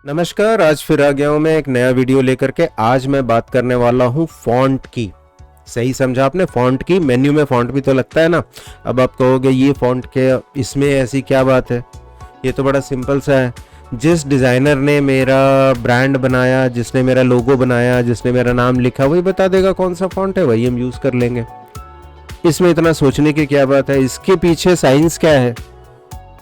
नमस्कार। आज फिर आ गया हूं मैं एक नया वीडियो लेकर के। आज मैं बात करने वाला हूं फॉन्ट की। सही समझा आपने, फॉन्ट की। मेन्यू में फॉन्ट भी तो लगता है ना। अब आप कहोगे ये फॉन्ट के इसमें ऐसी क्या बात है, ये तो बड़ा सिंपल सा है। जिस डिज़ाइनर ने मेरा ब्रांड बनाया, जिसने मेरा लोगो बनाया, जिसने मेरा नाम लिखा, वही बता देगा कौन सा फॉन्ट है, वही हम यूज़ कर लेंगे। इसमें इतना सोचने की क्या बात है। इसके पीछे साइंस क्या है,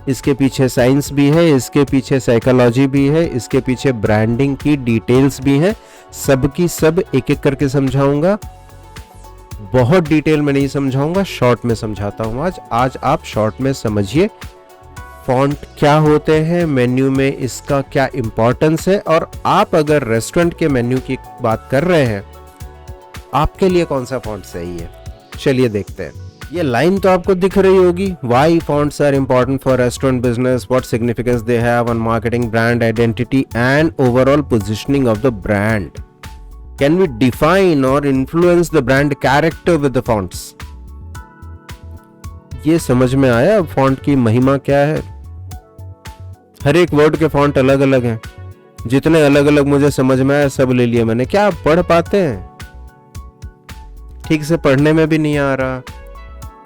इसके पीछे साइंस भी है, इसके पीछे साइकोलॉजी भी है, इसके पीछे ब्रांडिंग की डिटेल्स भी है। सब की सब एक एक करके समझाऊंगा। बहुत डिटेल में नहीं समझाऊंगा, शॉर्ट में समझाता हूं। आज आप शॉर्ट में समझिए फॉन्ट क्या होते हैं, मेन्यू में इसका क्या इंपॉर्टेंस है, और आप अगर रेस्टोरेंट के मेन्यू की बात कर रहे हैं, आपके लिए कौन सा फॉन्ट सही है। चलिए देखते हैं। ये लाइन तो आपको दिख रही होगी, Y fonts are important for restaurant business, what significance they have on marketing, brand identity and overall positioning of the brand. Can we define or influence the brand character with the fonts? ये समझ में आया font की महिमा क्या है। हर एक word के फॉन्ट अलग अलग हैं। जितने अलग अलग मुझे समझ में आया सब ले लिए मैंने। क्या आप पढ़ पाते हैं? ठीक से पढ़ने में भी नहीं आ रहा,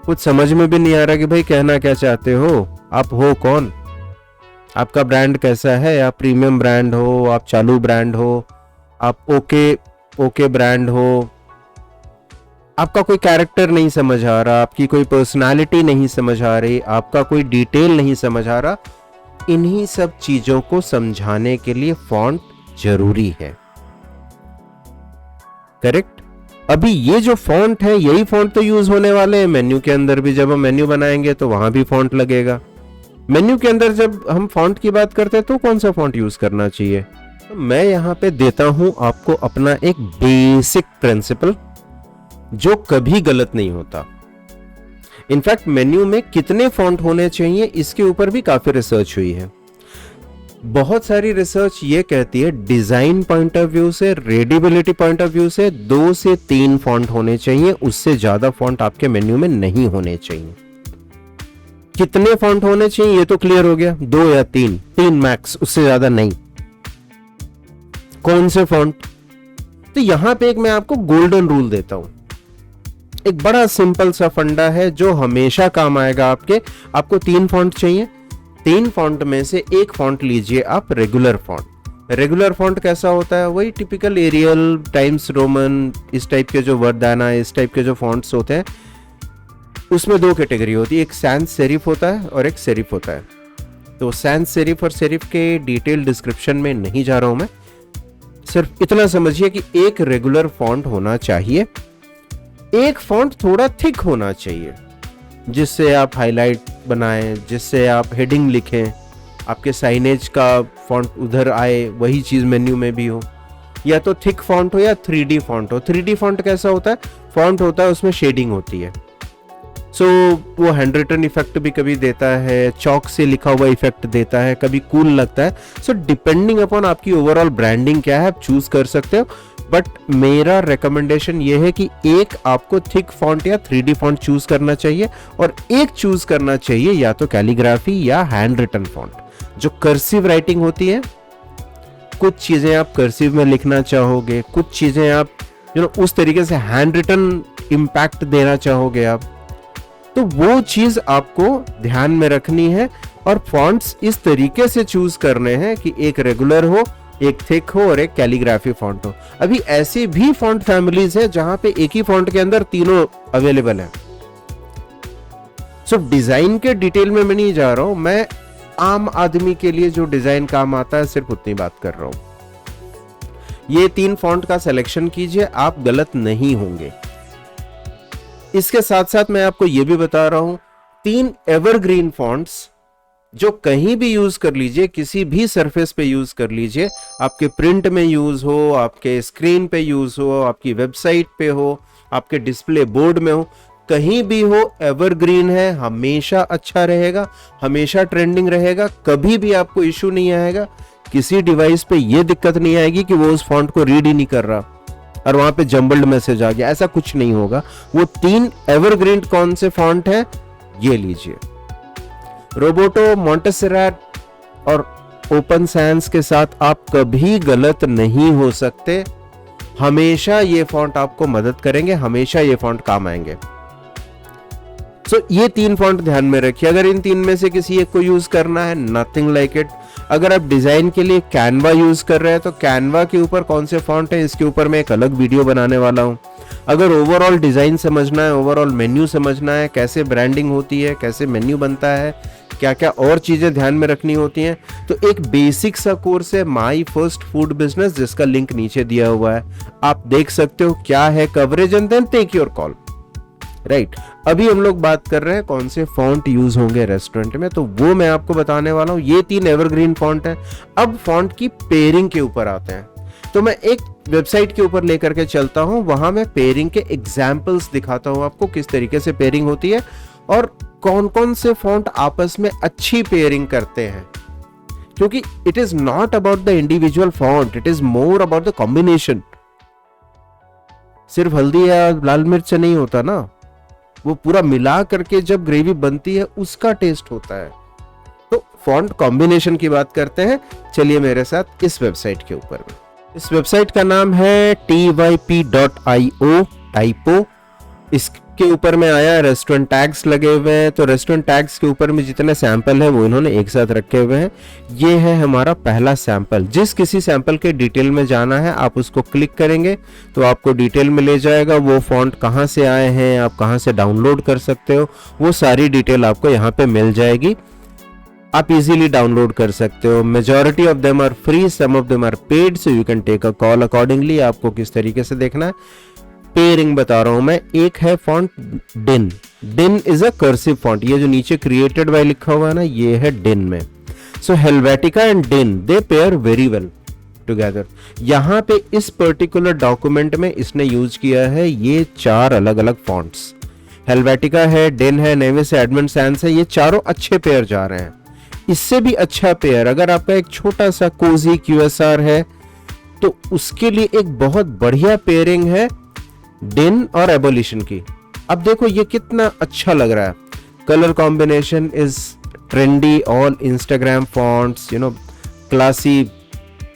कुछ समझ में भी नहीं आ रहा कि भाई कहना क्या चाहते हो, आप हो कौन, आपका ब्रांड कैसा है। आप प्रीमियम ब्रांड हो, आप चालू ब्रांड हो, आप ओके ब्रांड हो। आपका कोई कैरेक्टर नहीं समझ आ रहा, आपकी कोई पर्सनालिटी नहीं समझ आ रही, आपका कोई डिटेल नहीं समझ आ रहा। इन्हीं सब चीजों को समझाने के लिए फॉन्ट जरूरी है। करेक्ट। अभी ये जो फॉन्ट है, यही फॉन्ट तो यूज होने वाले हैं मेन्यू के अंदर भी। जब हम मेन्यू बनाएंगे तो वहां भी फॉन्ट लगेगा। मेन्यू के अंदर जब हम फॉन्ट की बात करते हैं तो कौन सा फॉन्ट यूज करना चाहिए, तो मैं यहां पे देता हूं आपको अपना एक बेसिक प्रिंसिपल जो कभी गलत नहीं होता। इनफैक्ट मेन्यू में कितने फॉन्ट होने चाहिए इसके ऊपर भी काफी रिसर्च हुई है। बहुत सारी रिसर्च ये कहती है डिजाइन पॉइंट ऑफ व्यू से, रीडेबिलिटी पॉइंट ऑफ व्यू से 2 से 3 फॉन्ट होने चाहिए, उससे ज्यादा फॉन्ट आपके मेन्यू में नहीं होने चाहिए। कितने फॉन्ट होने चाहिए ये तो क्लियर हो गया, 2 या 3 मैक्स, उससे ज्यादा नहीं। कौन से फॉन्ट, तो यहां पे एक मैं आपको गोल्डन रूल देता हूं। एक बड़ा सिंपल सा फंडा है जो हमेशा काम आएगा आपके। आपको 3 फॉन्ट चाहिए, 3 फॉन्ट में से एक फॉन्ट लीजिए आप रेगुलर फॉन्ट। रेगुलर फॉन्ट कैसा होता है, वही टिपिकल एरियल, टाइम्स रोमन, इस टाइप के जो वर्डाना, इस टाइप के जो फॉन्ट्स होते हैं। उसमें 2 कैटेगरी होती है, एक सैंस सेरिफ होता है और एक सेरिफ होता है। तो सैंस सेरिफ और सेरिफ के डिटेल डिस्क्रिप्शन में नहीं जा रहा हूं मैं, सिर्फ इतना समझिए कि एक रेगुलर फॉन्ट होना चाहिए, एक फॉन्ट थोड़ा थिक होना चाहिए, जिससे आप हाईलाइट बनाएं, जिससे आप हेडिंग लिखें, आपके साइनेज का फॉन्ट उधर आए, वही चीज मेन्यू में भी हो। या तो थिक फॉन्ट हो या 3D फॉन्ट हो। 3D फॉन्ट कैसा होता है, फॉन्ट होता है उसमें शेडिंग होती है, सो वो हैंड रिटन इफेक्ट भी कभी देता है, चौक से लिखा हुआ इफेक्ट देता है, कभी कूल लगता है। सो डिपेंडिंग अपॉन आपकी ओवरऑल ब्रांडिंग क्या है, आप चूज कर सकते हो। बट मेरा रिकमेंडेशन ये है कि एक आपको थिक फॉन्ट या 3D फॉन्ट चूज करना चाहिए, और एक चूज करना चाहिए या तो कैलीग्राफी या हैंड रिटन फॉन्ट। जो कर्सिव राइटिंग होती है, कुछ चीजें आप कर्सिव में लिखना चाहोगे, कुछ चीजें आप उस तरीके से हैंड रिटन इंपैक्ट देना चाहोगे आप, तो वो चीज आपको ध्यान में रखनी है। और फॉन्ट्स इस तरीके से चूज करने हैं कि एक रेगुलर हो, एक थिक हो और एक कैलीग्राफी फॉन्ट हो। अभी ऐसी भी फॉन्ट फैमिलीज है जहां पे एक ही फॉन्ट के अंदर तीनों अवेलेबल है। सो डिजाइन के डिटेल में मैं नहीं जा रहा हूं, मैं आम आदमी के लिए जो डिजाइन काम आता है सिर्फ उतनी बात कर रहा हूं। ये 3 फॉन्ट का सिलेक्शन कीजिए, आप गलत नहीं होंगे। इसके साथ साथ मैं आपको यह भी बता रहा हूं 3 एवरग्रीन फॉन्ट्स जो कहीं भी यूज कर लीजिए, किसी भी सरफेस पे यूज कर लीजिए, आपके प्रिंट में यूज हो, आपके स्क्रीन पे यूज हो, आपकी वेबसाइट पे हो, आपके डिस्प्ले बोर्ड में हो, कहीं भी हो, एवरग्रीन है, हमेशा अच्छा रहेगा, हमेशा ट्रेंडिंग रहेगा, कभी भी आपको इश्यू नहीं आएगा। किसी डिवाइस पे यह दिक्कत नहीं आएगी कि वो उस फॉन्ट को रीड ही नहीं कर रहा और वहां पे जंबल्ड मैसेज आ गया, ऐसा कुछ नहीं होगा। वो 3 एवरग्रीन कौन से फॉन्ट है, ये लीजिए, रोबोटो, मॉन्टेसेरेट और ओपन सैंस के साथ आप कभी गलत नहीं हो सकते। हमेशा ये फॉन्ट आपको मदद करेंगे, हमेशा ये फॉन्ट काम आएंगे। ये 3 फॉन्ट ध्यान में रखिए। अगर इन 3 में से किसी एक को यूज करना है, नथिंग लाइक इट। अगर आप डिजाइन के लिए कैनवा यूज कर रहे हैं तो कैनवा के ऊपर कौन से फॉन्ट है, इसके ऊपर मैं एक अलग वीडियो बनाने वाला हूं। अगर ओवरऑल डिजाइन समझना है, ओवरऑल मेन्यू समझना है, कैसे ब्रांडिंग होती है, कैसे मेन्यू बनता है, क्या क्या और चीजें ध्यान में रखनी होती हैं, तो एक बेसिक सा कोर्स है माई फर्स्ट फूड बिजनेस, जिसका लिंक नीचे दिया हुआ है। आप देख सकते हो क्या है coverage and then take your call. Right, अभी हम लोग बात कर रहे हैं कौन से फॉन्ट यूज होंगे रेस्टोरेंट में, तो वो मैं आपको बताने वाला हूं। ये 3 एवरग्रीन फॉन्ट हैं। अब फॉन्ट की पेयरिंग के ऊपर आते हैं, तो मैं एक वेबसाइट के ऊपर लेकर के चलता हूं, वहां मैं पेयरिंग के एग्जाम्पल्स दिखाता हूं आपको, किस तरीके से पेयरिंग होती है और कौन कौन से फॉन्ट आपस में अच्छी पेयरिंग करते हैं। क्योंकि it is not about the individual font, it is more about the combination. सिर्फ हल्दी या लाल मिर्च से नहीं होता ना, वो पूरा मिला करके जब ग्रेवी बनती है उसका टेस्ट होता है। तो फॉन्ट कॉम्बिनेशन की बात करते हैं, चलिए मेरे साथ इस वेबसाइट के ऊपर में। इस वेबसाइट का नाम है typ.io टाइपो। इसके ऊपर में आया, रेस्टोरेंट टैग्स लगे हुए हैं, तो रेस्टोरेंट टैग्स के ऊपर में जितने सैंपल है वो इन्होंने एक साथ रखे हुए हैं। ये है हमारा पहला सैंपल। जिस किसी सैंपल के डिटेल में जाना है आप उसको क्लिक करेंगे तो आपको डिटेल में ले जाएगा। वो फॉन्ट कहाँ से आए हैं, आप कहाँ से डाउनलोड कर सकते हो, वो सारी डिटेल आपको यहाँ पे मिल जाएगी। आप इजीली डाउनलोड कर सकते हो। Majority of them are free, some of them are paid, so you can take a call accordingly. आपको किस तरीके से देखना है, पेयरिंग बता रहा हूं मैं। एक है फॉन्ट डिन। डिन इज अ कर्सिव फॉन्ट। ये जो नीचे क्रिएटेड बाय लिखा हुआ है ना, ये है डिन में। सो हेल्वेटिका एंड डिन दे पेयर वेरी वेल टुगेदर। यहां पे इस पर्टिकुलर डॉक्यूमेंट में इसने यूज किया है ये 4 अलग अलग फॉन्ट्स। हेल्वेटिका है, डिन है, नेविस है, एडमंड सैंस है। ये चारों अच्छे पेयर जा रहे हैं। इससे भी अच्छा पेयर अगर आपका एक छोटा सा कोजी QSR है तो उसके लिए एक बहुत बढ़िया पेयरिंग है डिन और एबोलिशन की। अब देखो ये कितना अच्छा लग रहा है। Colour combination is trendy, all Instagram fonts, you know, classy,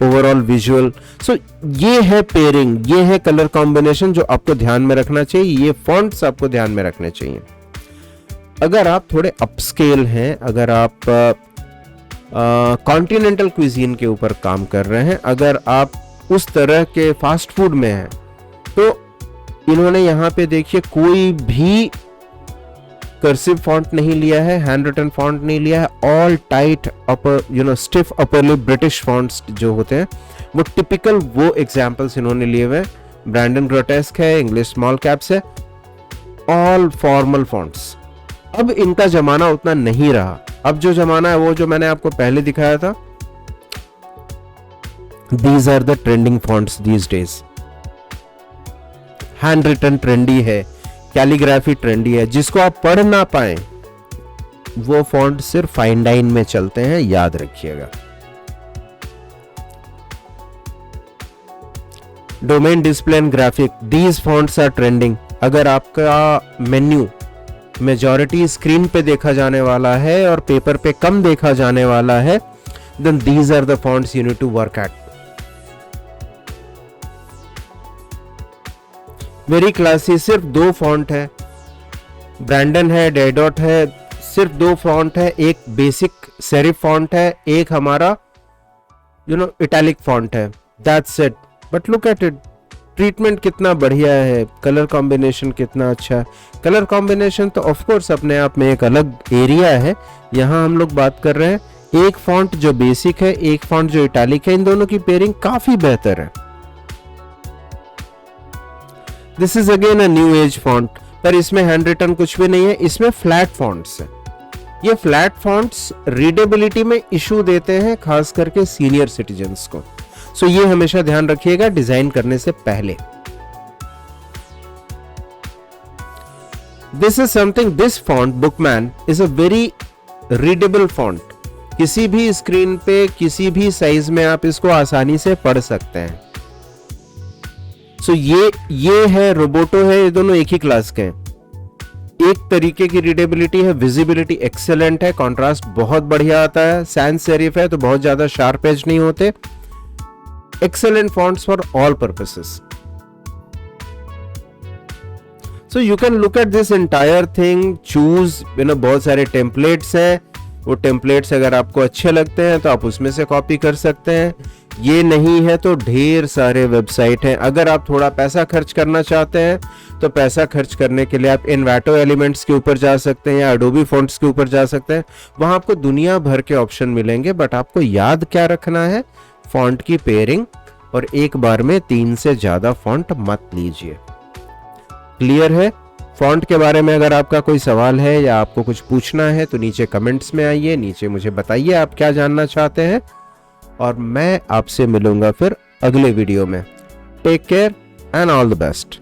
overall visual. So ये है पेयरिंग, ये है कलर कॉम्बिनेशन जो आपको ध्यान में रखना चाहिए। ये फॉन्ट्स आपको ध्यान में रखने चाहिए। अगर आप थोड़े अपस्केल हैं, अगर आप कॉन्टिनेंटल क्विजीन के ऊपर काम कर रहे हैं, अगर आप उस तरह के फास्ट फूड में हैं, तो इन्होंने यहाँ पे देखिए कोई भी कर्सिव फॉन्ट नहीं लिया है, हैंड रिटन फॉन्ट नहीं लिया है। All tight upper, you know, stiff upper lip British fonts जो होते हैं वो टिपिकल वो एग्जांपल्स इन्होंने लिए हुए। ब्रैंडन ग्रोटेस्क है, इंग्लिश स्मॉल कैप्स है, ऑल फॉर्मल फॉन्ट्स। अब इनका जमाना उतना नहीं रहा। अब जो जमाना है वो जो मैंने आपको पहले दिखाया था, these are the trending fonts these days. Handwritten trendy है, कैलीग्राफी ट्रेंडी है। जिसको आप पढ़ ना पाए वो फॉन्ट सिर्फ फाइन लाइन में चलते हैं, याद रखिएगा। Domain display and graphic, these fonts are trending. अगर आपका मेन्यू मेजॉरिटी स्क्रीन पे देखा जाने वाला है और पेपर पे कम देखा जाने वाला है, then these are the fonts you need to work at. Very classy, सिर्फ 2 फॉन्ट है, ब्रैंडन है, डेडॉट है, सिर्फ 2 फॉन्ट है। एक बेसिक सेरिफ फॉन्ट है, एक हमारा यू नो इटैलिक फॉन्ट है, that's it. But look at it, treatment कितना बढ़िया है, कलर कॉम्बिनेशन कितना अच्छा है। कलर कॉम्बिनेशन तो ऑफ कोर्स अपने आप में एक अलग एरिया है। यहां हम लोग बात कर रहे हैं एक फॉन्ट जो बेसिक है, एक फॉन्ट जो इटैलिक है। इन दोनों की पेयरिंग काफी बेहतर है। This is again a new age font, पर इसमें हैंड रिटन कुछ भी नहीं है, इसमें फ्लैट फॉन्ट्स है। ये फ्लैट फॉन्ट्स रीडेबिलिटी में इशू देते हैं, खास करके सीनियर सिटीजन्स को। सो ये हमेशा ध्यान रखिएगा डिजाइन करने से पहले। This is something, this font Bookman is a very readable font. किसी भी स्क्रीन पे किसी भी साइज में आप इसको आसानी से पढ़ सकते हैं। सो ये है रोबोटो है, ये दोनों एक ही क्लास के हैं। एक तरीके की रीडेबिलिटी है, विजिबिलिटी एक्सेलेंट है, कॉन्ट्रास्ट बहुत बढ़िया आता है, सैंस सेरिफ है तो बहुत ज्यादा शार्प एज नहीं होते, excellent fonts for all purposes. So you can look at this entire thing, choose बहुत सारे टेम्पलेट्स हैं, वो टेम्पलेट्स अगर आपको अच्छे लगते हैं तो आप उसमें से कॉपी कर सकते हैं. ये नहीं है तो ढेर सारे वेबसाइट हैं. अगर आप थोड़ा पैसा खर्च करना चाहते हैं तो पैसा खर्च करने के लिए आप इन्वाटो एलिमेंट्स के ऊपर जा सकते हैं या एडोबी फॉन्ट्स के ऊपर जा सकते हैं. वहां आपको दुनिया भर के ऑप्शन मिलेंगे, बट आपको याद क्या रखना है, फॉन्ट की पेयरिंग, और एक बार में 3 से ज्यादा फॉन्ट मत लीजिए. क्लियर है? फॉन्ट के बारे में अगर आपका कोई सवाल है या आपको कुछ पूछना है तो नीचे कमेंट्स में आइए, नीचे मुझे बताइए आप क्या जानना चाहते हैं, और मैं आपसे मिलूंगा फिर अगले वीडियो में. Take care and all the best.